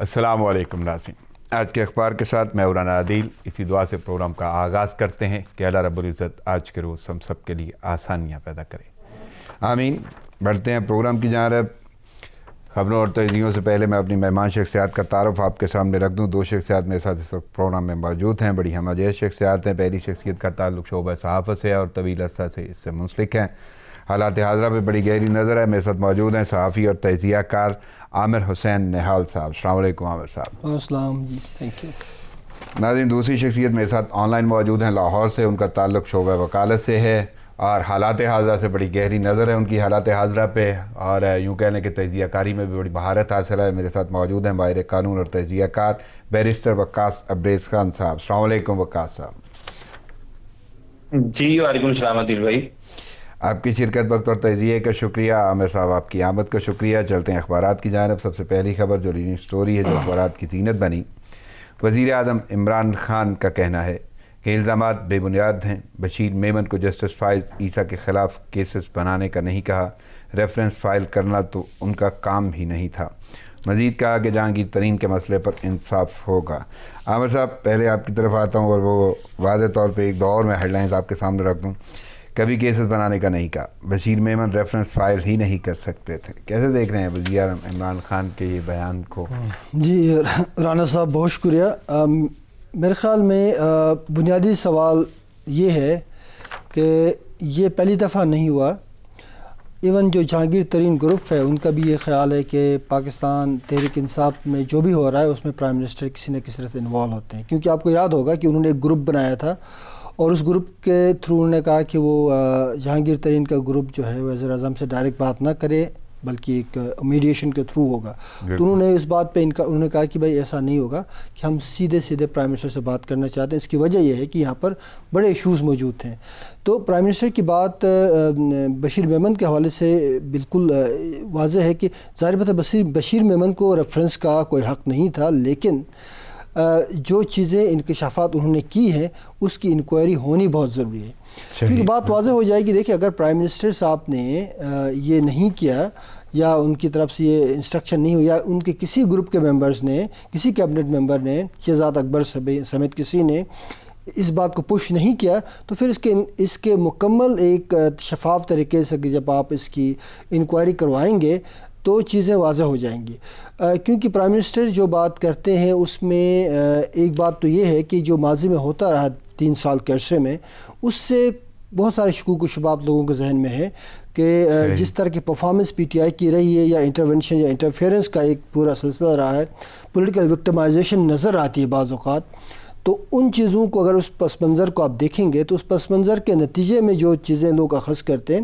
السلام علیکم ناظرین، آج کے اخبار کے ساتھ میں عمران عادل اسی دعا سے پروگرام کا آغاز کرتے ہیں کہ اللہ رب العزت آج کے روز ہم سب کے لیے آسانیاں پیدا کرے، آمین۔ بڑھتے ہیں پروگرام کی جانب۔ خبروں اور تجزیوں سے پہلے میں اپنی مہمان شخصیات کا تعارف آپ کے سامنے رکھ دوں۔ دو شخصیات میرے ساتھ اس وقت پروگرام میں موجود ہیں، بڑی ہم عزیز شخصیات ہیں۔ پہلی شخصیت کا تعلق شعبہ صحافت سے ہے اور طویل عرصہ سے اس سے منسلک ہیں، حالات حاضرہ پہ بڑی گہری نظر ہے۔ میرے ساتھ موجود ہیں صحافی اور تجزیہ کار عامر حسین نہال صاحب۔ السلام علیکم عامر صاحب۔ السلام جی، تھینک یو۔ ناظرین، دوسری شخصیت میرے ساتھ آن لائن موجود ہیں لاہور سے، ان کا تعلق شعبہ وکالت سے ہے اور حالات حاضرہ سے بڑی گہری نظر ہے ان کی حالات حاضرہ پہ، اور یوں کہہ لیں کہ تجزیہ کاری میں بھی بڑی مہارت حاصل ہے۔ میرے ساتھ موجود ہیں ماہر قانون اور تجزیہ کار بیرسٹر وقاص ابریز خان صاحب۔ السلام علیکم وقاص صاحب۔ جی وعلیکم السلام عادل بھائی۔ آپ کی شرکت وقت اور تجزیے کا شکریہ۔ عامر صاحب آپ کی آمد کا شکریہ۔ چلتے ہیں اخبارات کی جانب۔ سب سے پہلی خبر جو لیڈنگ سٹوری ہے، جو اخبارات کی زینت بنی، وزیر اعظم عمران خان کا کہنا ہے کہ الزامات بے بنیاد ہیں۔ بشیر میمن کو جسٹس فائز عیسیٰ کے خلاف کیسز بنانے کا نہیں کہا، ریفرنس فائل کرنا تو ان کا کام ہی نہیں تھا۔ مزید کہا کہ جہانگیر ترین کے مسئلے پر انصاف ہوگا۔ عامر صاحب، پہلے آپ کی طرف آتا ہوں اور وہ واضح طور پہ ایک دو اور میں ہیڈ لائنز آپ کے سامنے رکھ دوں۔ کبھی کیسز بنانے کا نہیں کہا، بشیر میمن ریفرنس فائل ہی نہیں کر سکتے تھے۔ کیسے دیکھ رہے ہیں وزیر اعظم عمران خان کے یہ بیان کو؟ جی رانا صاحب، بہت شکریہ۔ میرے خیال میں بنیادی سوال یہ ہے کہ یہ پہلی دفعہ نہیں ہوا۔ ایون جو جہانگیر ترین گروپ ہے ان کا بھی یہ خیال ہے کہ پاکستان تحریک انصاف میں جو بھی ہو رہا ہے اس میں پرائم منسٹر کسی نہ کسی طرح سے انوالو ہوتے ہیں، کیونکہ آپ کو یاد ہوگا کہ انہوں نے ایک گروپ بنایا تھا اور اس گروپ کے تھرو انہوں نے کہا کہ وہ جہانگیر ترین کا گروپ جو ہے وزیر اعظم سے ڈائریکٹ بات نہ کرے بلکہ ایک میڈیشن کے تھرو ہوگا۔ تو انہوں نے اس بات پہ انہوں نے کہا کہ بھائی ایسا نہیں ہوگا کہ ہم سیدھے پرائم منسٹر سے بات کرنا چاہتے ہیں۔ اس کی وجہ یہ ہے کہ یہاں پر بڑے ایشوز موجود تھے۔ تو پرائم منسٹر کی بات بشیر میمن کے حوالے سے بالکل واضح ہے کہ ظاہر بات ہے بشیر میمن کو ریفرنس کا کوئی حق نہیں تھا، لیکن جو چیزیں انکشافات انہوں نے کی ہیں اس کی انکوائری ہونی بہت ضروری ہے، کیونکہ بات واضح ہو جائے گی۔ دیکھیں، اگر پرائم منسٹر صاحب نے یہ نہیں کیا یا ان کی طرف سے یہ انسٹرکشن نہیں ہوئی یا ان کے کسی گروپ کے ممبرز نے، کسی کیبنٹ ممبر نے، شہزاد اکبر سمیت کسی نے اس بات کو پش نہیں کیا، تو پھر اس کے مکمل ایک شفاف طریقے سے جب آپ اس کی انکوائری کروائیں گے تو چیزیں واضح ہو جائیں گی۔ کیونکہ پرائم منسٹر جو بات کرتے ہیں اس میں ایک بات تو یہ ہے کہ جو ماضی میں ہوتا رہا 3 سال کے عرصے میں، اس سے بہت سارے شکوک و شبہات لوگوں کے ذہن میں ہے کہ جس طرح کی پرفارمنس پی ٹی آئی کی رہی ہے یا انٹرونشن یا انٹرفیئرنس کا ایک پورا سلسلہ رہا ہے، پولیٹیکل وکٹمائزیشن نظر آتی ہے بعض اوقات، تو ان چیزوں کو اگر اس پس منظر کو آپ دیکھیں گے تو اس پس منظر کے نتیجے میں جو چیزیں لوگ اخذ کرتے ہیں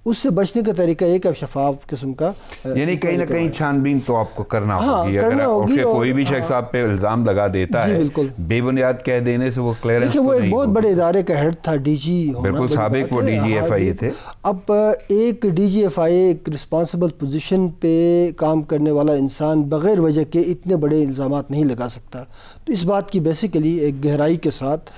اس سے بچنے کا طریقہ ایک شفاف قسم کا، یعنی کہیں نہ کہیں چھان بین تو آپ کو کرنا ہوگی۔ کرنا ہوگی، اگر کوئی بھی شخص آپ پہ الزام لگا دیتا ہے بے بنیاد کہہ دینے سے وہ کلیئرنس، دیکھیں وہ ایک بہت بڑے ادارے کا ہیڈ تھا، ڈی جی ہونا، بالکل سابق وہ ڈی جی ایف آئی تھے۔ اب ایک ڈی جی ایف آئی ایک رسپانسبل پوزیشن پہ کام کرنے والا انسان بغیر وجہ کے اتنے بڑے الزامات نہیں لگا سکتا۔ تو اس بات کی بیسیکلی ایک گہرائی کے ساتھ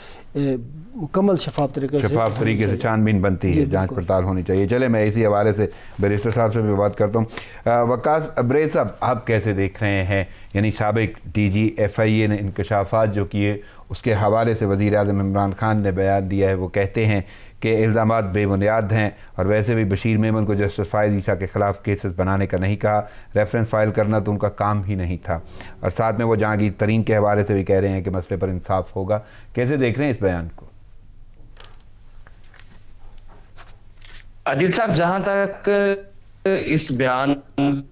مکمل شفاف طریقے سے چھان بین بنتی ہے، جانچ پڑتال ہونی چاہیے۔ چلے میں اسی حوالے سے بیرسٹر صاحب سے بھی بات کرتا ہوں۔ وقاص ابریز صاحب، آپ کیسے دیکھ رہے ہیں، یعنی سابق ڈی جی ایف آئی اے نے انکشافات جو کیے اس کے حوالے سے وزیر اعظم عمران خان نے بیان دیا ہے، وہ کہتے ہیں کہ الزامات بے بنیاد ہیں اور ویسے بھی بشیر میمن کو جسٹس فائز عیسیٰ کے خلاف کیسز بنانے کا نہیں کہا، ریفرنس فائل کرنا تو ان کا کام ہی نہیں تھا، اور ساتھ میں وہ جہانگیر ترین کے حوالے سے بھی کہہ رہے ہیں کہ مسئلے پر انصاف ہوگا۔ کیسے دیکھ رہے ہیں اس بیان کو؟ عادل صاحب، جہاں تک اس بیان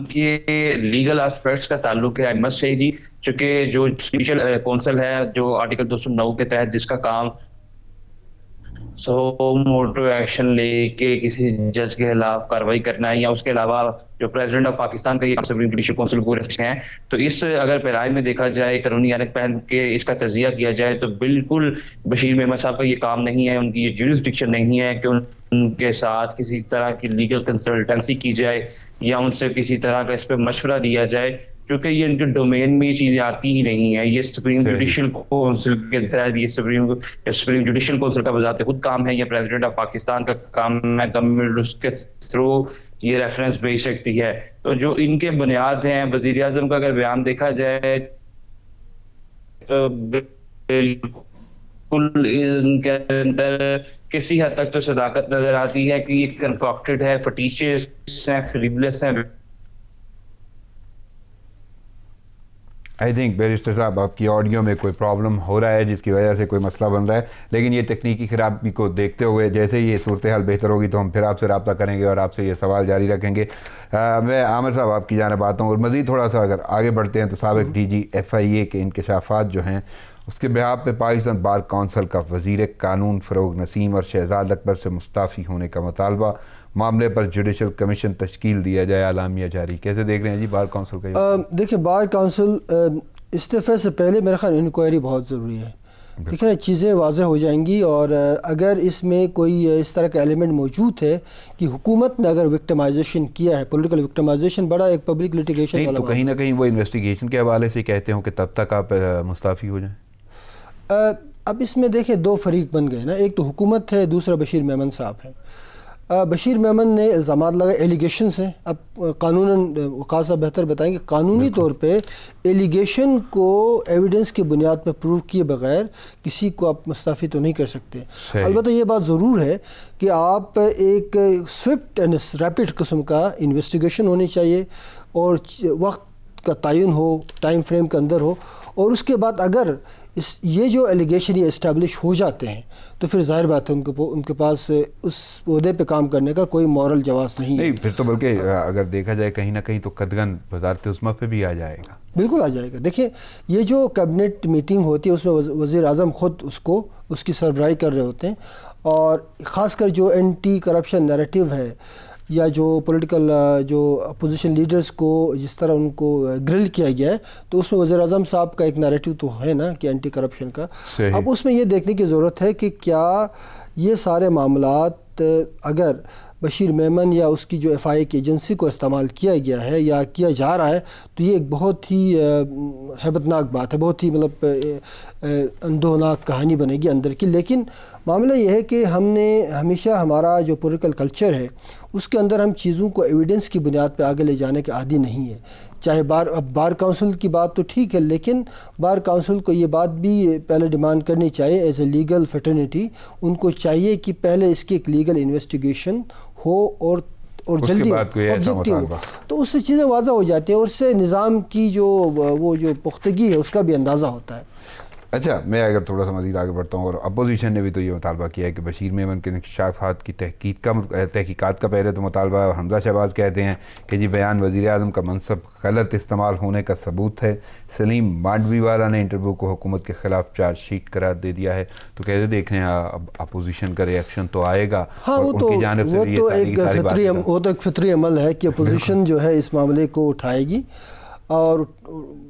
کے لیگل اسپیکٹس کا تعلق ہے، احمد شاہی جی چونکہ جو اسپیشل کونسل ہے جو آرٹیکل 209 کے تحت جس کا کام سو موٹو ایکشن لے کے کسی جج کے خلاف کارروائی کرنا ہے، یا اس کے علاوہ جو پریزیڈنٹ آف پاکستان کا یہ سپریم جوڈیشل کونسل کو ہیں، تو اس اگر پیرائی میں دیکھا جائے، قانونی آنت پہن کے اس کا تجزیہ کیا جائے تو بالکل بشیر میمن صاحب کا یہ کام نہیں ہے، ان کی یہ جیورسڈکشن نہیں ہے کہ ان کے ساتھ کسی طرح کی لیگل کنسلٹنسی کی جائے یا ان سے کسی طرح کا اس پہ مشورہ لیا جائے۔ کیونکہ یہ ان کے ڈومین میں یہ چیزیں آتی ہی نہیں ہیں. یہ سپریم جوڈیشل کونسل کے تحت یہ سپریم جوڈیشل کونسل کا بذات خود کام ہے, یہ پریزیڈنٹ آف پاکستان کا کام ہے. گورنمنٹ اس کے تھرو یہ ریفرنس بھیج سکتی ہے. تو جو ان کے بنیاد ہیں, وزیر اعظم کا اگر بیان دیکھا جائے تو بالکل ان کے اندر کسی حد تک تو صداقت نظر آتی ہے کہ یہ کنکاکٹڈ ہے, فٹیشیس ہیں, فریبلس ہیں. آئی تھنک بیرسٹر صاحب آپ کی آڈیو میں کوئی پرابلم ہو رہا ہے جس کی وجہ سے کوئی مسئلہ بن رہا ہے, لیکن یہ تکنیکی خرابی کو دیکھتے ہوئے جیسے یہ صورتحال بہتر ہوگی تو ہم پھر آپ سے رابطہ کریں گے اور آپ سے یہ سوال جاری رکھیں گے. میں عامر صاحب آپ کی جانب آتا ہوں اور مزید تھوڑا سا اگر آگے بڑھتے ہیں تو سابق ڈی جی ایف آئی اے کے انکشافات جو ہیں اس کے بحاف پہ پاکستان بار کونسل کا وزیر قانون فروغ نسیم اور شہزاد اکبر سے مستعفی ہونے کا مطالبہ, معاملے پر جوڈیشل کمیشن تشکیل دیا جائے, اعلامیہ جاری. کیسے دیکھ رہے ہیں جی بار کونسل کا؟ دیکھیں بار کونسل استعفے سے پہلے میرا خیال انکوائری بہت ضروری ہے. دیکھیں نا چیزیں واضح ہو جائیں گی, اور اگر اس میں کوئی اس طرح کا ایلیمنٹ موجود ہے کہ حکومت نے اگر وکٹمائزیشن کیا ہے, پولیٹیکل وکٹمائزیشن بڑا ایک پبلک لٹیگیشن والا, تو کہیں نہ کہیں وہ انویسٹیگیشن کے حوالے سے کہتے ہوں کہ تب تک آپ مستعفی ہو جائیں. اب اس میں دیکھیں دو فریق بن گئے نا, ایک تو حکومت ہے, دوسرا بشیر میمن صاحب ہے. بشیر میمن نے الزامات لگائے, ایلیگیشنز ہیں. اب قانوناً وقاص صاحب بہتر بتائیں کہ قانونی طور پہ ایلیگیشن کو ایویڈنس کی بنیاد پہ پروو کیے بغیر کسی کو آپ مستعفی تو نہیں کر سکتے. البتہ یہ بات ضرور ہے کہ آپ ایک سوئفٹ اینڈ ریپڈ قسم کا انویسٹیگیشن ہونی چاہیے اور وقت کا تعین ہو, ٹائم فریم کے اندر ہو, اور اس کے بعد اگر یہ جو ایلیگیشن یہ اسٹیبلش ہو جاتے ہیں تو پھر ظاہر بات ہے ان کے پاس اس عہدے پہ کام کرنے کا کوئی مورل جواز نہیں ہے. پھر تو بلکہ اگر دیکھا جائے کہیں نہ کہیں تو قدغن وزارت عظمیٰ پہ بھی آ جائے گا. بالکل آ جائے گا. دیکھیں یہ جو کیبنٹ میٹنگ ہوتی ہے اس میں وزیر اعظم خود اس کی سربراہی کر رہے ہوتے ہیں, اور خاص کر جو اینٹی کرپشن نیریٹو ہے یا جو پولیٹیکل جو اپوزیشن لیڈرز کو جس طرح ان کو گرل کیا گیا ہے, تو اس میں وزیر اعظم صاحب کا ایک نیریٹو تو ہے نا کہ اینٹی کرپشن کا. اب اس میں یہ دیکھنے کی ضرورت ہے کہ کیا یہ سارے معاملات اگر بشیر میمن یا اس کی جو ایف آئی اے کی ایجنسی کو استعمال کیا گیا ہے یا کیا جا رہا ہے تو یہ ایک بہت ہی ہیبتناک بات ہے, بہت ہی مطلب اندوہناک کہانی بنے گی اندر کی. لیکن معاملہ یہ ہے کہ ہم نے ہمیشہ ہمارا جو پولیٹیکل کلچر ہے اس کے اندر ہم چیزوں کو ایویڈنس کی بنیاد پہ آگے لے جانے کے عادی نہیں ہے. چاہے اب بار کونسل کی بات تو ٹھیک ہے, لیکن بار کونسل کو یہ بات بھی پہلے ڈیمانڈ کرنی چاہیے ایز اے لیگل فیٹرنیٹی, ان کو چاہیے کہ پہلے اس کی ایک لیگل انویسٹیگیشن ہو اور جلدی آبجیکٹیو ہو, تو اس سے چیزیں واضح ہو جاتی ہیں اور اس سے نظام کی وہ جو پختگی ہے اس کا بھی اندازہ ہوتا ہے. اچھا, میں اگر تھوڑا سا مزید آگے بڑھتا ہوں, اور اپوزیشن نے بھی تو یہ مطالبہ کیا ہے کہ بشیر میمن کے انکشافات کی تحقیقات کا پہلے تو مطالبہ, حمزہ شہباز کہتے ہیں کہ جی بیان وزیر اعظم کا منصب غلط استعمال ہونے کا ثبوت ہے. سلیم مانڈوی والا نے انٹرویو کو حکومت کے خلاف چارج شیٹ قرار دے دیا ہے. تو کیسے دیکھ رہے ہیں اپوزیشن کا ریئیکشن تو آئے گا؟ ہاں, وہ تو ایک فطری عمل ہے کہ اپوزیشن جو ہے اس معاملے کو اٹھائے گی, اور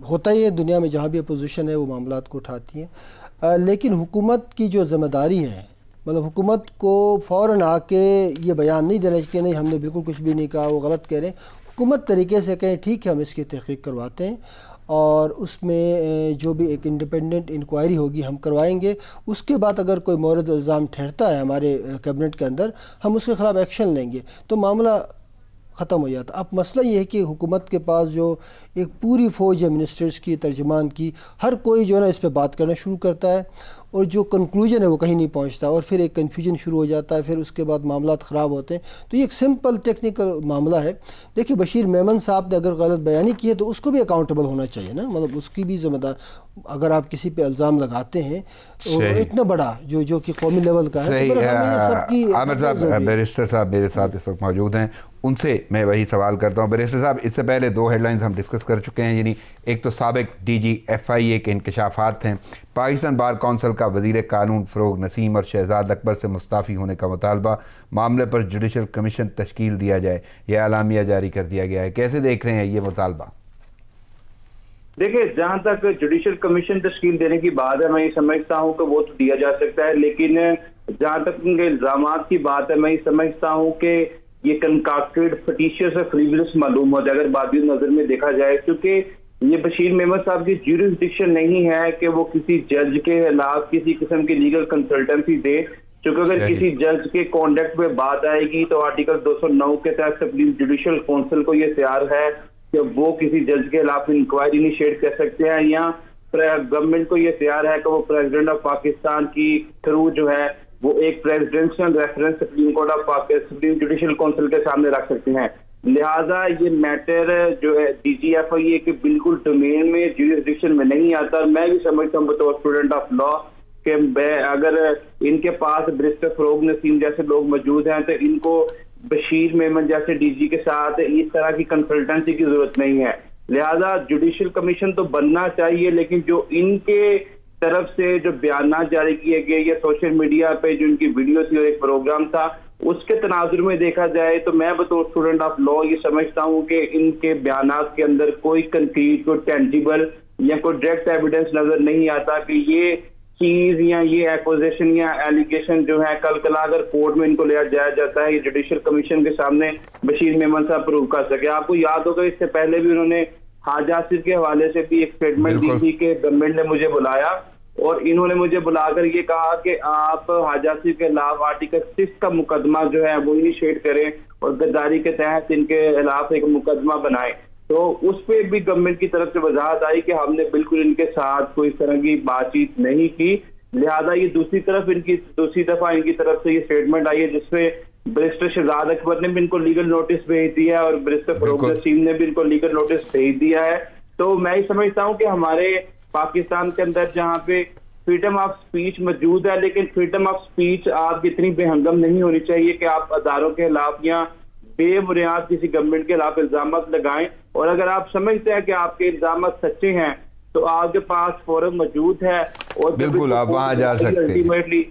ہوتا ہی ہے دنیا میں جہاں بھی اپوزیشن ہے وہ معاملات کو اٹھاتی ہے. لیکن حکومت کی جو ذمہ داری ہے, مطلب حکومت کو فوراً آ کے یہ بیان نہیں دینا کہ نہیں ہم نے بالکل کچھ بھی نہیں کہا, وہ غلط کہہ رہے ہیں. حکومت طریقے سے کہیں ٹھیک ہے ہم اس کی تحقیق کرواتے ہیں اور اس میں جو بھی ایک انڈیپینڈنٹ انکوائری ہوگی ہم کروائیں گے. اس کے بعد اگر کوئی مورد الزام ٹھہرتا ہے ہمارے کیبنٹ کے اندر ہم اس کے خلاف ایکشن لیں گے, تو معاملہ ختم ہو جاتا. اب مسئلہ یہ ہے کہ حکومت کے پاس جو ایک پوری فوج ہے منسٹرز کی, ترجمان کی, ہر کوئی جو ہے نا اس پہ بات کرنا شروع کرتا ہے اور جو کنکلوژن ہے وہ کہیں نہیں پہنچتا, اور پھر ایک کنفیوژن شروع ہو جاتا ہے, پھر اس کے بعد معاملات خراب ہوتے ہیں. تو یہ ایک سمپل ٹیکنیکل معاملہ ہے. دیکھیے بشیر میمن صاحب نے اگر غلط بیانی کی ہے تو اس کو بھی اکاؤنٹیبل ہونا چاہیے نا, مطلب اس کی بھی ذمہ دار. اگر آپ کسی پہ الزام لگاتے ہیں تو اتنا بڑا جو کہ قومی لیول کا ہے, عامر صاحب بیرسٹر صاحب میرے ساتھ اس وقت موجود ہیں, ان سے میں وہی سوال کرتا ہوں. بیرسٹر صاحب, اس سے پہلے دو ہیڈ لائنز ہم ڈسکس کر چکے ہیں, یعنی ایک تو سابق ڈی جی ایف آئی اے کے انکشافات ہیں, پاکستان بار کونسل کا وزیر قانون فروغ نسیم اور شہزاد اکبر سے مستعفی ہونے کا مطالبہ, معاملے پر جوڈیشل کمیشن تشکیل دیا جائے, یہ اعلامیہ جاری کر دیا گیا ہے. کیسے دیکھ رہے ہیں یہ مطالبہ؟ دیکھیں, جہاں تک جوڈیشل کمیشن تشکیل دینے کی بات ہے میں یہ سمجھتا ہوں کہ وہ تو دیا جا سکتا ہے, لیکن جہاں تک ان کے الزامات کی بات ہے میں یہ سمجھتا ہوں کہ یہ کنکاکٹڈ فٹیشیس اور فریولس معلوم ہو جائے اگر بادی نظر میں دیکھا جائے, کیونکہ یہ بشیر میمن صاحب کی جیورسڈکشن نہیں ہے کہ وہ کسی جج کے خلاف کسی قسم کی لیگل کنسلٹنسی دے، چونکہ اگر کسی جج کے کانڈکٹ پہ بات آئے گی تو آرٹیکل 209 کے تحت سپریم جوڈیشل کونسل کو یہ اختیار ہے کہ وہ کسی جج کے خلاف انکوائری انیشیٹ کر سکتے ہیں، یا گورنمنٹ کو یہ اختیار ہے کہ وہ پریزیڈنٹ آف پاکستان کی تھرو جو ہے وہ ایک presidential reference supreme court of Pakistan supreme judicial council کے سامنے رکھ سکتے ہیں۔ لہٰذا یہ میٹر جو ہے ڈی جی ایف آئی کے بالکل ڈومین میں جیورسڈکشن میں نہیں آتا۔ میں بھی سمجھتا ہوں بطور اسٹوڈنٹ آف لا کہ اگر ان کے پاس بیرسٹر فروغ نسیم جیسے لوگ موجود ہیں تو ان کو بشیر میمن جیسے ڈی جی کے ساتھ اس طرح کی کنسلٹنسی کی ضرورت نہیں ہے۔ لہذا جوڈیشل کمیشن تو بننا چاہیے، لیکن جو ان کے طرف سے جو بیانات جاری کیے گئے یا سوشل میڈیا پہ جو ان کی ویڈیو تھی اور ایک پروگرام تھا، اس کے تناظر میں دیکھا جائے تو میں بطور اسٹوڈنٹ آف لا یہ سمجھتا ہوں کہ ان کے بیانات کے اندر کوئی کنکریٹ، کوئی ٹینجیبل یا کوئی ڈائریکٹ ایویڈنس نظر نہیں آتا کہ یہ چیز یا یہ ایکوزیشن یا ایلیگیشن جو ہے کل کلا اگر کورٹ میں ان کو لے جایا جاتا ہے، یہ جوڈیشل کمیشن کے سامنے بشیر میمن صاحب پروو کر سکے۔ آپ کو یاد ہوگا اس سے پہلے بھی انہوں نے حاج آصف کے حوالے سے بھی ایک اسٹیٹمنٹ دی تھی کہ گورنمنٹ نے مجھے بلایا اور انہوں نے مجھے بلا کر یہ کہا کہ آپ حاج آصف کے خلاف آرٹیکل 6 کا مقدمہ جو ہے وہ انیشیٹ کریں اور غداری کے تحت ان کے خلاف ایک مقدمہ بنائیں۔ تو اس پہ بھی گورنمنٹ کی طرف سے وضاحت آئی کہ ہم نے بالکل ان کے ساتھ کوئی اس طرح کی بات چیت نہیں کی۔ لہذا یہ دوسری دفعہ ان کی طرف سے یہ اسٹیٹمنٹ آئی ہے جس پہ بیرسٹر شہزاد اکبر نے بھی ان کو لیگل نوٹس بھیج دیا ہے اور بیرسٹر فروغ نسیم نے بھی ان کو لیگل نوٹس بھیج دیا ہے۔ تو میں یہ سمجھتا ہوں کہ ہمارے پاکستان کے اندر جہاں پہ فریڈم آف سپیچ موجود ہے، لیکن فریڈم آف سپیچ آپ کی اتنی بے ہنگم نہیں ہونی چاہیے کہ آپ اداروں کے خلاف یا بے بنیاد کسی گورنمنٹ کے خلاف الزامات لگائیں، اور اگر آپ سمجھتے ہیں کہ آپ کے الزامات سچے ہیں تو آپ کے پاس فورم موجود ہے اور بالکل آپ وہاں جا سکتے ہیں۔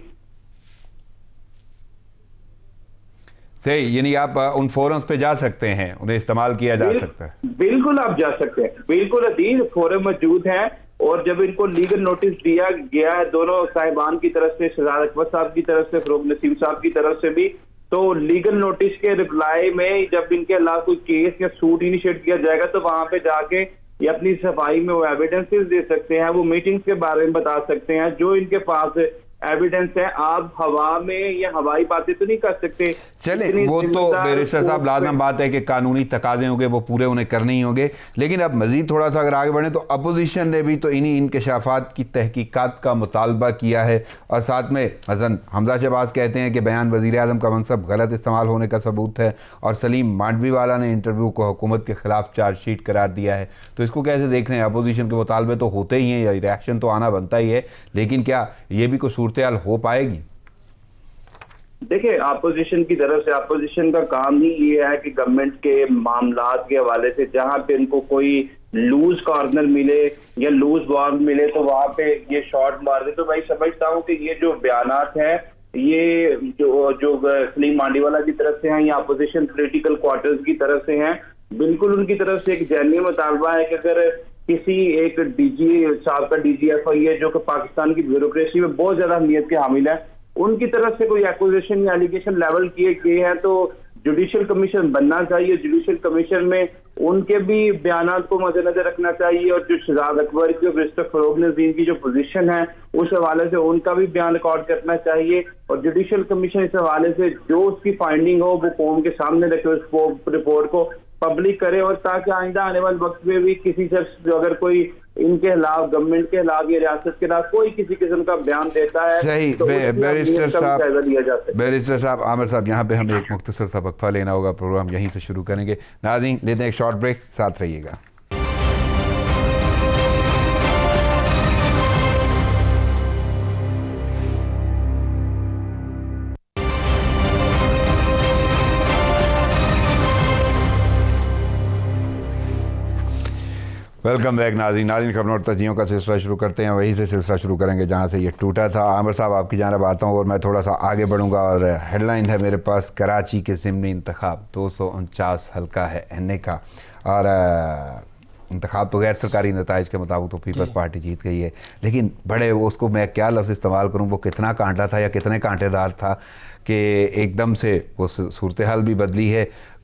صحیح، یعنی آپ ان فورمز پہ جا سکتے ہیں، انہیں استعمال کیا جا سکتا ہے۔ بالکل آپ جا سکتے ہیں، بالکل عدیل فورم موجود ہیں، اور جب ان کو لیگل نوٹس دیا گیا ہے دونوں صاحبان کی طرف سے، شہزاد اکبر صاحب کی طرف سے، فروغ نسیم صاحب کی طرف سے بھی، تو لیگل نوٹس کے رپلائی میں جب ان کے خلاف کوئی کیس یا سوٹ انیشیٹ کیا جائے گا تو وہاں پہ جا کے یہ اپنی صفائی میں وہ ایویڈنسز دے سکتے ہیں، وہ میٹنگز کے بارے میں بتا سکتے ہیں جو ان کے پاس ایویڈنس ہے۔ آپ ہوا میں یا ہوائی باتیں تو نہیں کر سکتے۔ چلیں وہ تو بیرسٹر صاحب لازم بات ہے کہ قانونی تقاضے ہوں گے وہ پورے انہیں کرنے ہی ہوں گے، لیکن اب مزید تھوڑا سا اگر آگے بڑھیں تو اپوزیشن نے بھی تو انہی انکشافات کی تحقیقات کا مطالبہ کیا ہے، اور ساتھ میں مثلا حمزہ شہباز کہتے ہیں کہ بیان وزیر اعظم کا منصب غلط استعمال ہونے کا ثبوت ہے، اور سلیم مانڈوی والا نے انٹرویو کو حکومت کے خلاف چارج شیٹ قرار دیا ہے۔ تو اس کو کیسے دیکھ رہے ہیں؟ اپوزیشن کے مطالبے تو ہوتے ہی ہیں، ریئیکشن تو آنا بنتا ہی ہے، لیکن کیا یہ بھی کوئی صورتحال ہو پائے گی؟ دیکھیں اپوزیشن کی طرف سے اپوزیشن کا کام ہی یہ ہے کہ گورنمنٹ کے معاملات کے حوالے سے جہاں پہ ان کو کوئی لوز کارنر ملے یا لوز بال ملے تو وہاں پہ یہ شارٹ مار دے۔ تو میں سمجھتا ہوں کہ یہ جو بیانات ہیں یہ جو سلیم مانڈی والا کی طرف سے ہیں یا اپوزیشن پولیٹیکل کوارٹرز کی طرف سے ہیں، بالکل ان کی طرف سے ایک جینوئن مطالبہ ہے کہ اگر کسی ایک ڈی جی صاحب کا ڈی جی ایف آئی ہے جو کہ پاکستان کی بیوروکریسی میں بہت زیادہ اہمیت کے حامل ہے، ان کی طرف سے کوئی ایکوزیشن یا ایلیگیشن لیول کیے گئے ہیں تو جوڈیشل کمیشن بننا چاہیے۔ جوڈیشل کمیشن میں ان کے بھی بیانات کو مد نظر رکھنا چاہیے، اور جو شہزاد اکبر کی اور بیرسٹر فروغ نسیم کی جو پوزیشن ہے اس حوالے سے ان کا بھی بیان ریکارڈ کرنا چاہیے، اور جوڈیشل کمیشن اس حوالے سے جو اس کی فائنڈنگ ہو وہ قوم کے سامنے رکھے، اس رپورٹ کو پبلک کرے، اور تاکہ آئندہ آنے والے وقت میں بھی کسی شخص جو اگر کوئی ان کے خلاف گورنمنٹ کے خلاف یا ریاست کے خلاف کوئی کسی قسم کا بیان دیتا ہے صحیح۔ تو بیرسٹر صاحب عامر صاحب یہاں پہ ہمیں ایک مختصر سا وقفہ لینا ہوگا، پروگرام یہیں سے شروع کریں گے۔ ناظرین لیتے ہیں ایک شارٹ بریک، ساتھ رہیے گا۔ ویلکم بیک ناظرین خبروں اور تجزیوں کا سلسلہ شروع کرتے ہیں، وہیں سے سلسلہ شروع کریں گے جہاں سے یہ ٹوٹا تھا۔ عامر صاحب آپ کی جانب آتا ہوں اور میں تھوڑا سا آگے بڑھوں گا، اور ہیڈ لائن ہے میرے پاس، کراچی کے ضمنی انتخاب 249 حلقہ ہے این اے کا، اور انتخاب تو غیر سرکاری نتائج کے مطابق تو پیپلز پارٹی جیت گئی ہے، لیکن بڑے اس کو میں کیا لفظ استعمال کروں، وہ کتنا کانٹا تھا یا کتنے کانٹے دار تھا کہ ایک دم سے وہ صورتحال بھی بدلی ہے۔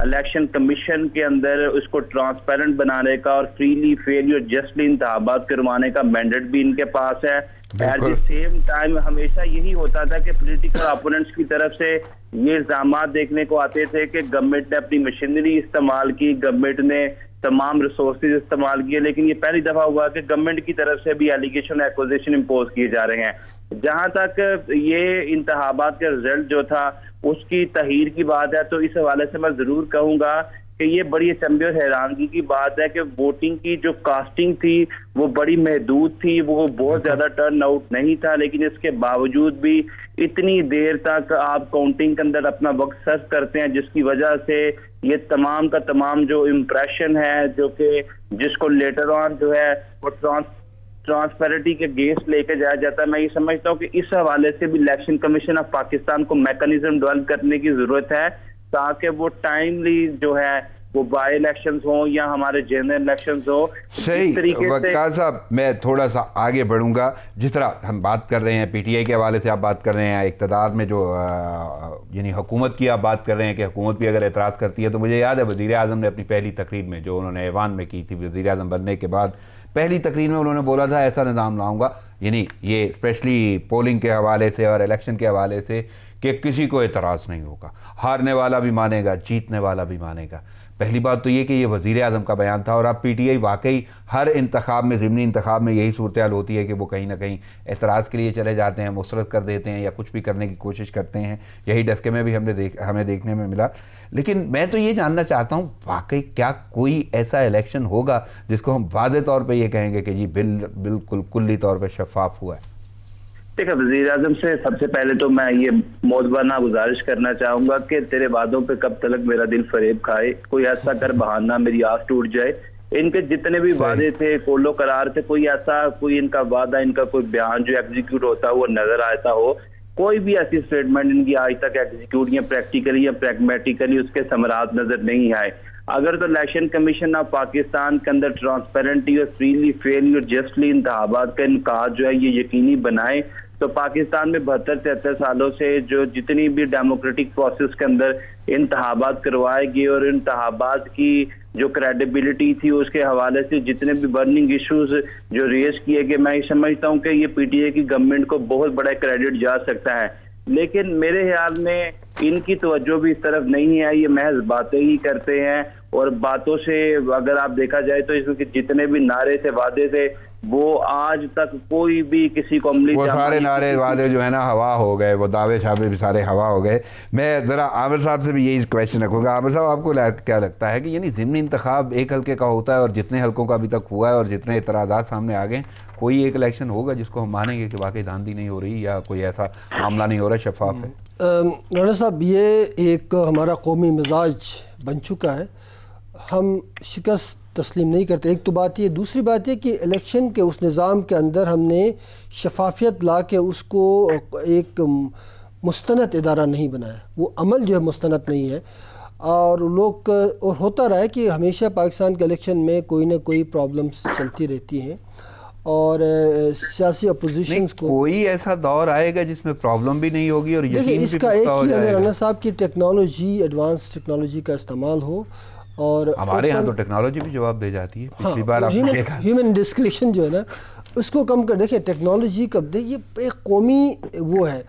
الیکشن کمیشن کے اندر اس کو ٹرانسپیرنٹ بنانے کا اور فریلی فیئرلی اور جسٹلی انتخابات کروانے کا مینڈیٹ بھی ان کے پاس ہے. ایٹ دی سیم ٹائم ہمیشہ یہی ہوتا تھا کہ پولیٹیکل اپوننٹس کی طرف سے یہ الزامات دیکھنے کو آتے تھے کہ گورنمنٹ نے اپنی مشینری استعمال کی, گورنمنٹ نے تمام ریسورسز استعمال کیے, لیکن یہ پہلی دفعہ ہوا کہ گورنمنٹ کی طرف سے بھی ایلیگیشن ایکوزیشن امپوز کیے جا رہے ہیں. جہاں تک یہ انتخابات کا رزلٹ جو تھا اس کی تحریر کی بات ہے تو اس حوالے سے میں ضرور کہوں گا کہ یہ بڑی اچنبھے اور حیرانگی کی بات ہے کہ ووٹنگ کی جو کاسٹنگ تھی وہ بڑی محدود تھی, وہ بہت زیادہ ٹرن آؤٹ نہیں تھا, لیکن اس کے باوجود بھی اتنی دیر تک آپ کاؤنٹنگ کے اندر اپنا وقت صرف کرتے ہیں, جس کی وجہ سے یہ تمام کا تمام جو امپریشن ہے جو کہ جس کو لیٹر آن جو ہے وہ ٹرانسپیرنٹی کے گیس لے کے جایا جاتا ہے. میں یہ سمجھتا ہوں کہ اس حوالے سے بھی الیکشن کمیشن آف پاکستان کو میکانزم ڈیولپ کرنے کی ضرورت ہے تاکہ وہ ٹائملی جو ہے وہ بائی الیکشنز ہوں یا ہمارے جنرل الیکشنز ہوں. صحیح. وقار صاحب میں تھوڑا سا آگے بڑھوں گا. جس طرح ہم بات کر رہے ہیں پی ٹی آئی کے حوالے سے آپ بات کر رہے ہیں, اقتدار میں جو یعنی حکومت کی آپ بات کر رہے ہیں کہ حکومت بھی اگر اعتراض کرتی ہے, تو مجھے یاد ہے وزیر اعظم نے اپنی پہلی تقریر میں جو انہوں نے ایوان میں کی تھی وزیر اعظم بننے کے بعد, پہلی تقریر میں انہوں نے بولا تھا ایسا نظام لاؤں گا, یعنی یہ اسپیشلی پولنگ کے حوالے سے اور الیکشن کے حوالے سے, کہ کسی کو اعتراض نہیں ہوگا, ہارنے والا بھی مانے گا جیتنے والا بھی مانے گا. پہلی بات تو یہ کہ یہ وزیر اعظم کا بیان تھا, اور اب پی ٹی آئی واقعی ہر انتخاب میں ضمنی انتخاب میں یہی صورتحال ہوتی ہے کہ وہ کہیں نہ کہیں اعتراض کے لیے چلے جاتے ہیں, مسترد کر دیتے ہیں یا کچھ بھی کرنے کی کوشش کرتے ہیں. یہی ڈسکے میں بھی ہمیں دیکھنے میں ملا. لیکن میں تو یہ جاننا چاہتا ہوں واقعی کیا کوئی ایسا الیکشن ہوگا جس کو ہم واضح طور پہ یہ کہیں گے کہ جی بالکل کلی طور پہ شفاف ہوا ہے؟ دیکھا, وزیر اعظم سے سب سے پہلے تو میں یہ موضوعانہ گزارش کرنا چاہوں گا کہ تیرے وعدوں پہ کب تلک میرا دل فریب کھائے, کوئی ایسا کر بہانہ میری آس ٹوٹ جائے. ان کے جتنے بھی وعدے تھے کولو قرار تھے, کوئی ان کا وعدہ, ان کا کوئی بیان جو ایگزیکیوٹ ہوتا ہو نظر آتا ہو, کوئی بھی ایسی اسٹیٹمنٹ ان کی آج تک ایگزیکیوٹ یا پریکٹیکلی یا پریگمیٹیکلی اس کے ثمرات نظر نہیں آئے. اگر تو الیکشن کمیشن آف پاکستان کے اندر ٹرانسپیرنٹی اور فریلی فیئرلی اور جسٹلی انتخابات کا انعقاد جو ہے یہ یقینی بنائے, تو پاکستان میں 72-73 سالوں سے جو جتنی بھی ڈیموکریٹک پروسیس کے اندر انتخابات کروائے گئے اور انتخابات کی جو کریڈیبلٹی تھی اس کے حوالے سے جتنے بھی برننگ ایشوز جو ریز کیے گئے, میں یہ سمجھتا ہوں کہ یہ پی ٹی اے کی گورنمنٹ کو بہت بڑا کریڈٹ جا سکتا ہے. لیکن میرے خیال میں ان کی توجہ بھی اس طرف نہیں ہے, یہ محض باتیں ہی کرتے ہیں, اور باتوں سے اگر آپ دیکھا جائے تو اس کے جتنے بھی نعرے تھے وعدے تھے وہ آج تک کوئی بھی کسی کو عملی, وہ سارے نعرے وعدے جو ہے نا ہوا ہو گئے, وہ دعوے شعبے بھی سارے ہوا ہو گئے. میں ذرا عامر صاحب سے بھی یہی کویشچن رکھوں گا. عامر صاحب آپ کو کیا لگتا ہے کہ یعنی ضمنی انتخاب ایک حلقے کا ہوتا ہے اور جتنے حلقوں کا ابھی تک ہوا ہے اور جتنے اعتراضات سامنے آ گئے, کوئی ایک الیکشن ہوگا جس کو ہم مانیں گے کہ واقعی دھاندلی نہیں ہو رہی یا کوئی ایسا معاملہ نہیں ہو رہا, شفاف ہے؟ رانا صاحب, یہ ایک ہمارا قومی مزاج بن چکا ہے, ہم شکست تسلیم نہیں کرتے. ایک تو بات یہ, دوسری بات یہ کہ الیکشن کے اس نظام کے اندر ہم نے شفافیت لا کے اس کو ایک مستند ادارہ نہیں بنایا, وہ عمل جو ہے مستند نہیں ہے, اور لوگ اور ہوتا رہا ہے کہ ہمیشہ پاکستان کے الیکشن میں کوئی نہ کوئی پرابلمس چلتی رہتی ہیں, اور سیاسی اپوزیشنز کو کوئی ایسا دور آئے گا جس میں پرابلم بھی نہیں ہوگی اور یقین اس کا ایک ہی رانا صاحب کی ٹیکنالوجی, ایڈوانس ٹیکنالوجی کا استعمال ہو. اور ہمارے ہاں تو ٹیکنالوجی بھی جواب دے جاتی ہے. پچھلی بار آپ نے دیکھا ہیومن ڈسکریشن جو ہے نا اس کو کم کر, دیکھیں ٹیکنالوجی کا یہ ایک قومی وہ ہے,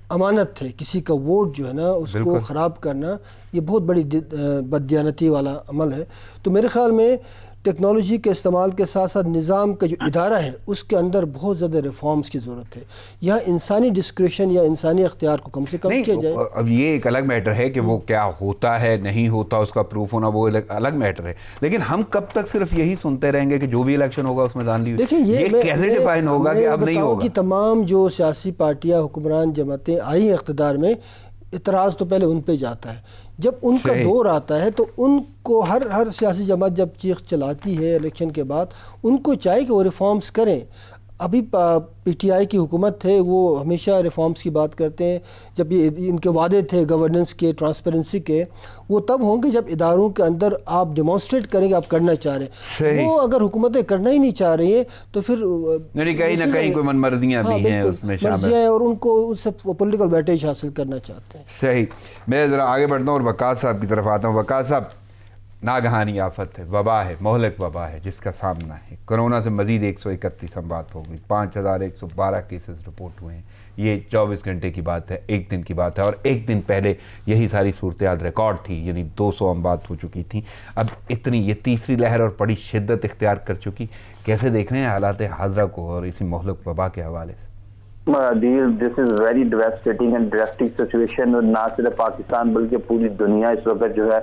امانت ہے, کسی کا ووٹ جو ہے نا اس کو خراب کرنا یہ بہت بڑی بددیانتی والا عمل ہے. تو میرے خیال میں ٹیکنالوجی کے استعمال کے ساتھ ساتھ نظام کا جو ادارہ ہے اس کے اندر بہت زیادہ ریفارمز کی ضرورت ہے. یہاں انسانی ڈسکریشن یا انسانی اختیار کو کم سے کم کیا جائے. اب یہ ایک الگ میٹر ہے کہ وہ کیا ہوتا ہے نہیں ہوتا, اس کا پروف ہونا وہ الگ میٹر ہے, لیکن ہم کب تک صرف یہی سنتے رہیں گے کہ جو بھی الیکشن ہوگا اس میں دھاندلی ہوئی؟ دیکھیں یہ کیسے ڈیفائن ہوگا کہ اب نہیں ہوگا؟ کہ تمام جو سیاسی پارٹیاں حکمران جماعتیں آئی ہیں اقتدار میں, اعتراض تو پہلے ان پہ جاتا ہے. جب ان کا دور آتا ہے تو ان کو ہر سیاسی جماعت جب چیخ چلاتی ہے الیکشن کے بعد, ان کو چاہیے کہ وہ ریفارمز کریں. ابھی پی ٹی آئی کی حکومت تھے وہ ہمیشہ ریفارمز کی بات کرتے ہیں. جب یہ ان کے وعدے تھے گورننس کے، ٹرانسپیرنسی کے، وہ تب ہوں گے جب اداروں کے اندر آپ ڈیمانسٹریٹ کریں گے آپ کرنا چاہ رہے ہیں. وہ اگر حکومتیں کرنا ہی نہیں چاہ رہی ہیں تو پھر کہیں نہ کہیں کوئی من مرضیاں بھی ہیں اس میں شامل ہیں اور ان کو اس سے پولیٹیکل ویٹیج حاصل کرنا چاہتے ہیں. صحیح. میں ذرا آگے بڑھتا ہوں اور وقاص صاحب کی طرف آتا ہوں. وقاص صاحب، ناگہانی آفت ہے، وبا ہے، مہلک وبا ہے جس کا سامنا ہے. کرونا سے مزید 131 اموات ہو گئی، 5112 کیسز رپورٹ ہوئے ہیں. یہ 24 گھنٹے کی بات ہے، ایک دن کی بات ہے، اور ایک دن پہلے یہی ساری صورتحال ریکارڈ تھی، یعنی 200 اموات ہو چکی تھیں. اب اتنی یہ تیسری لہر اور بڑی شدت اختیار کر چکی. کیسے دیکھ رہے ہیں حالات حاضرہ کو اور اسی مہلک وبا کے حوالے سے؟ This is very devastating and drastic situation. اور نہ صرف پاکستان بلکہ پوری دنیا اس وقت جو ہے،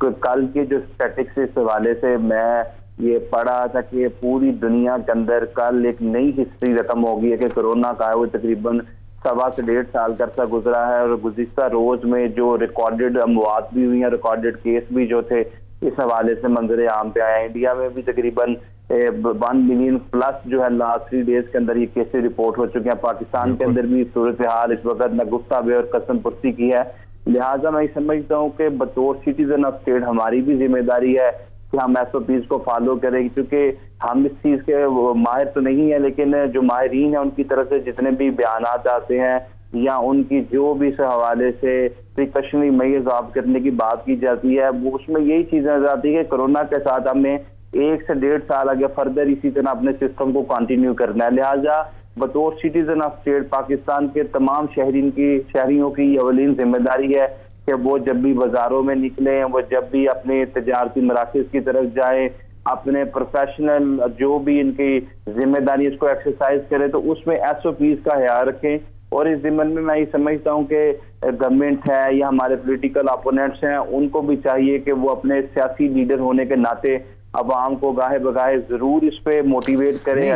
کل کے جو اسٹیٹکس اس حوالے سے میں یہ پڑھا تھا کہ پوری دنیا کے اندر کل ایک نئی ہسٹری رقم ہوگی ہے کہ کرونا کا ہے وہ تقریباً 1.25 سے 1.5 سال کا عرصہ گزرا ہے. اور گزشتہ روز میں جو ریکارڈڈ اموات بھی ہوئی ہیں، ریکارڈڈ کیس بھی جو تھے اس حوالے سے منظر عام پہ آیا. انڈیا میں بھی تقریباً 1 ملین پلس جو ہے لاسٹ 3 ڈیز کے اندر یہ کیسز رپورٹ ہو چکے ہیں. پاکستان کے اندر بھی صورتحال اس وقت نہ گفتہ اور قسم پرسی کی ہے. لہٰذا میں سمجھتا ہوں کہ بطور سٹیزن آف اسٹیٹ ہماری بھی ذمہ داری ہے کہ ہم ایس او پیز کو فالو کریں، کیونکہ ہم اس چیز کے ماہر تو نہیں ہیں، لیکن جو ماہرین ہیں ان کی طرف سے جتنے بھی بیانات آتے ہیں یا ان کی جو بھی اس حوالے سے پریکاشنری میئرز آف کرنے کی بات کی جاتی ہے، وہ اس میں یہی چیز نظر آتی ہے کہ کرونا کے ساتھ ہم نے 1 سے 1.5 سال آگے فردر اسی طرح اپنے سسٹم کو کنٹینیو کرنا ہے. لہٰذا بطور سٹیزن آف اسٹیٹ پاکستان کے تمام شہریوں کی یہ اولین ذمہ داری ہے کہ وہ جب بھی بازاروں میں نکلیں، وہ جب بھی اپنے تجارتی مراکز کی طرف جائیں، اپنے پروفیشنل جو بھی ان کی ذمہ داری اس کو ایکسرسائز کریں تو اس میں ایس او پیز کا خیال رکھیں. اور اس ضمن میں یہ سمجھتا ہوں کہ گورنمنٹ ہے یا ہمارے پولیٹیکل اپوننٹس ہیں، ان کو بھی چاہیے کہ وہ اپنے سیاسی لیڈر ہونے کے ناطے عوام کو گاہے بگاہے ضرور اس پہ موٹیویٹ کریں.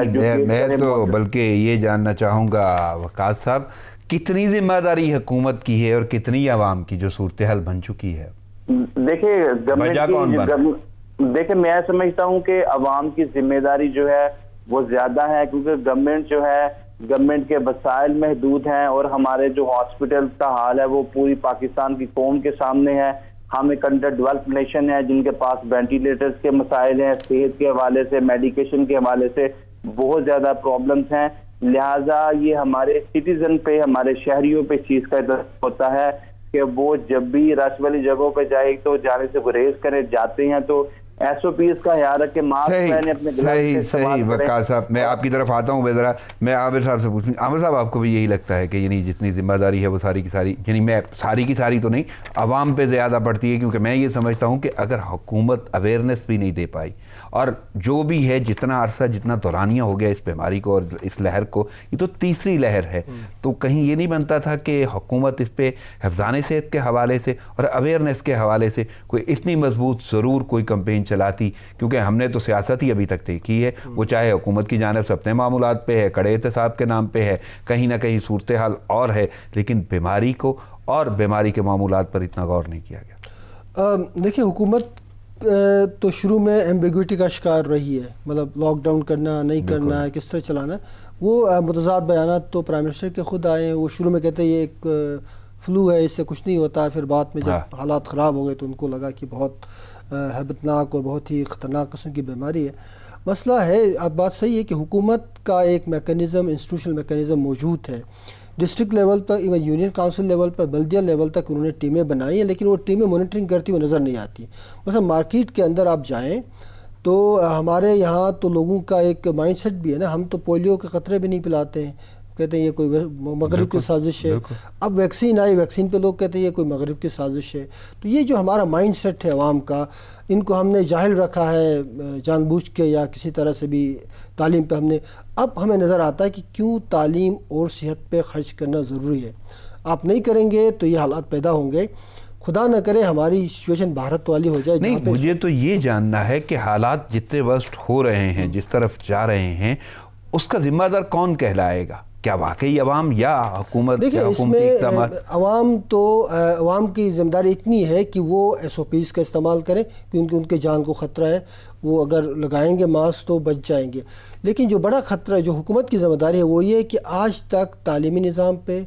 میں تو بلکہ یہ جاننا چاہوں گا وقاص صاحب، کتنی ذمہ داری حکومت کی ہے اور کتنی عوام کی جو صورتحال بن چکی ہے؟ دیکھیں میں سمجھتا ہوں کہ عوام کی ذمہ داری جو ہے وہ زیادہ ہے، کیونکہ گورنمنٹ جو ہے، گورنمنٹ کے وسائل محدود ہیں اور ہمارے جو ہاسپٹل کا حال ہے وہ پوری پاکستان کی قوم کے سامنے ہے. ہم ایک انڈر ڈیولپ نیشن ہے جن کے پاس وینٹیلیٹرز کے مسائل ہیں، صحت کے حوالے سے، میڈیکیشن کے حوالے سے بہت زیادہ پرابلمز ہیں. لہٰذا یہ ہمارے سٹیزن پہ، ہمارے شہریوں پہ اس چیز کا اثر ہوتا ہے کہ وہ جب بھی رش والی جگہوں پہ جائے تو جانے سے گریز کریں، جاتے ہیں تو ایس او پیز کا خیال رکھیں، ماسک پہنے، اپنے صحیح. وقاص صاحب میں آپ کی طرف آتا ہوں. ذرا میں عامر صاحب سے پوچھوں، عامر صاحب آپ کو بھی یہی لگتا ہے کہ یعنی جتنی ذمہ داری ہے وہ ساری کی ساری، یعنی میں ساری کی ساری تو نہیں، عوام پہ زیادہ پڑتی ہے؟ کیونکہ میں یہ سمجھتا ہوں کہ اگر حکومت اویئرنیس بھی نہیں دے پائی اور جو بھی ہے جتنا عرصہ جتنا دورانیہ ہو گیا اس بیماری کو اور اس لہر کو، یہ تو تیسری لہر ہے، تو کہیں یہ نہیں بنتا تھا کہ حکومت اس پہ حفظان صحت کے حوالے سے اور اویئرنیس کے حوالے سے کوئی اتنی مضبوط ضرور کوئی کمپین چلاتی؟ کیونکہ ہم نے تو سیاست ہی ابھی تک دیکھی ہے، وہ چاہے حکومت کی جانب سے اپنے معاملات پہ ہے، کڑے احتساب کے نام پہ ہے، کہیں نہ کہیں صورتحال اور ہے، لیکن بیماری کو اور بیماری کے معمولات پر اتنا غور نہیں کیا گیا. دیکھیں حکومت تو شروع میں ایمبیگوٹی کا شکار رہی ہے، مطلب لاک ڈاؤن کرنا نہیں کرنا ہے، کس طرح چلانا ہے. وہ متضاد بیانات تو پرائم منسٹر کے خود آئے ہیں. وہ شروع میں کہتے ہیں یہ ایک فلو ہے، اس سے کچھ نہیں ہوتا ہے، پھر بعد میں جب حالات خراب ہو گئے تو ان کو لگا کہ بہت ہیبتناک اور بہت ہی خطرناک قسم کی بیماری ہے. مسئلہ ہے، اب بات صحیح ہے کہ حکومت کا ایک میکانزم، انسٹیٹیوشنل میکانزم موجود ہے. ڈسٹرکٹ لیول پر، ایون یونین کونسل لیول پر، بلدیہ لیول تک انہوں نے ٹیمیں بنائی ہیں، لیکن وہ ٹیمیں مانیٹرنگ کرتی ہوئی نظر نہیں آتی. مثلا مارکیٹ کے اندر آپ جائیں تو ہمارے یہاں تو لوگوں کا ایک مائنڈ سیٹ بھی ہے نا، ہم تو پولیو کے خطرے بھی نہیں پلاتے ہیں، کہتے ہیں یہ کوئی مغرب کی سازش ہے. اب ویکسین آئی، ویکسین پہ لوگ کہتے ہیں یہ کوئی مغرب کی سازش ہے. تو یہ جو ہمارا مائنڈ سیٹ ہے عوام کا، ان کو ہم نے جاہل رکھا ہے جان بوجھ کے یا کسی طرح سے بھی. تعلیم پہ ہم نے، اب ہمیں نظر آتا ہے کہ کیوں تعلیم اور صحت پہ خرچ کرنا ضروری ہے. آپ نہیں کریں گے تو یہ حالات پیدا ہوں گے. خدا نہ کرے ہماری سچویشن بھارت والی ہو جائے. نہیں، مجھے تو یہ جاننا ہے کہ حالات جتنے ورسٹ ہو رہے ہیں، جس طرف جا رہے ہیں، اس کا ذمہ دار کون کہلائے گا؟ کیا واقعی عوام یا حکومت دیکھیں یا اس حکومتی میں اقدامات؟ عوام کی ذمہ داری اتنی ہے کہ وہ ایس او پیز کا استعمال کریں کیونکہ ان کے جان کو خطرہ ہے. وہ اگر لگائیں گے ماسک تو بچ جائیں گے. لیکن جو بڑا خطرہ جو حکومت کی ذمہ داری ہے وہ یہ ہے کہ آج تک تعلیمی نظام پہ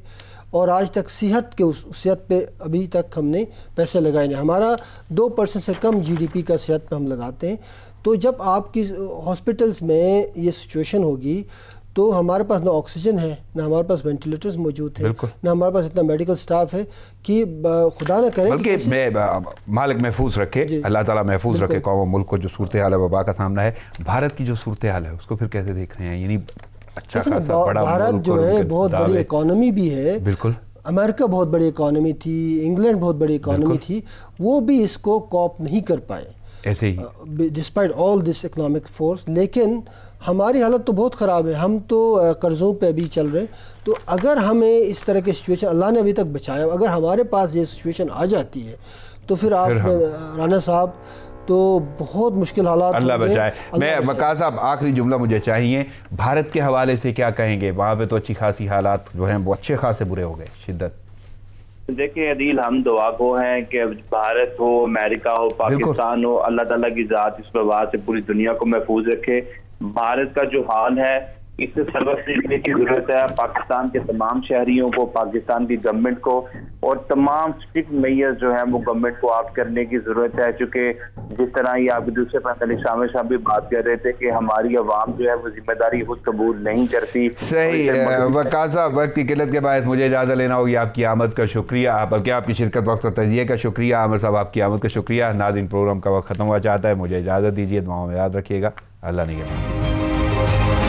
اور آج تک صحت پہ ابھی تک ہم نے پیسے لگائے نہیں. ہمارا 2% سے کم جی ڈی پی کا صحت پہ ہم لگاتے ہیں. تو جب آپ کی ہاسپٹلس میں یہ سچویشن ہوگی تو ہمارے پاس نہ آکسیجن ہے، نہ ہمارے پاس وینٹیلیٹرز موجود ہیں، نہ ہمارے پاس اتنا میڈیکل سٹاف ہے کہ خدا نہ کرے بلکہ میں مالک محفوظ رکھے، اللہ تعالیٰ محفوظ رکھے قوم و ملک کو جو صورتحال ہے وبا کا سامنا ہے. بھارت کی جو صورتحال ہے اس کو پھر کیسے دیکھ رہے ہیں؟ یعنی اچھا خاصا بڑا بھارت جو ہے بہت بڑی اکانومی بھی ہے. بالکل. امریکہ بہت بڑی اکانومی تھی، انگلینڈ بہت بڑی اکانومی تھی، وہ بھی اس کو کوپ نہیں کر پائے ایسے ہی despite all this economic force. لیکن ہماری حالت تو بہت خراب ہے، ہم تو قرضوں پہ ابھی چل رہے ہیں. تو اگر ہمیں اس طرح کی سچویشن اللہ نے ابھی تک بچایا، اگر ہمارے پاس یہ سچویشن آ جاتی ہے تو پھر آپ رانا صاحب تو بہت مشکل حالات. اللہ بچائے. میں وقاص صاحب آخری جملہ مجھے چاہیے، بھارت کے حوالے سے کیا کہیں گے؟ وہاں پہ تو اچھی خاصی حالات جو ہیں وہ اچھے خاصے برے ہو گئے شدت. دیکھیں عدیل، ہم دعا گو ہیں کہ بھارت ہو، امریکہ ہو، پاکستان ہو، اللہ تعالیٰ کی ذات اس وبا سے پوری دنیا کو محفوظ رکھے. بھارت کا جو حال ہے اس سے سبق سیکھنے کی ضرورت ہے. پاکستان کے تمام شہریوں کو، پاکستان کی گورنمنٹ کو اور تمام اسٹرکٹ میئرز جو ہیں وہ گورنمنٹ کو آپٹ کرنے کی ضرورت ہے. چونکہ جس طرح یہ آپ کے دوسرے پینلسٹ شامل صاحب بھی بات کر رہے تھے کہ ہماری عوام جو ہے وہ ذمہ داری خود قبول نہیں کرتی. صحیح. وقاص صاحب وقت کی قلت کے باعث مجھے اجازت لینا ہوگی. آپ کی آمد کا شکریہ، بلکہ آپ کی شرکت وقت اور تجزیے کا شکریہ. عامر صاحب آپ کی آمد کا شکریہ. ناظرین پروگرام کا وقت ختم ہوا چاہتا ہے، مجھے اجازت دیجیے. دعاؤں میں یاد رکھیے گا. اللہ نگہبان.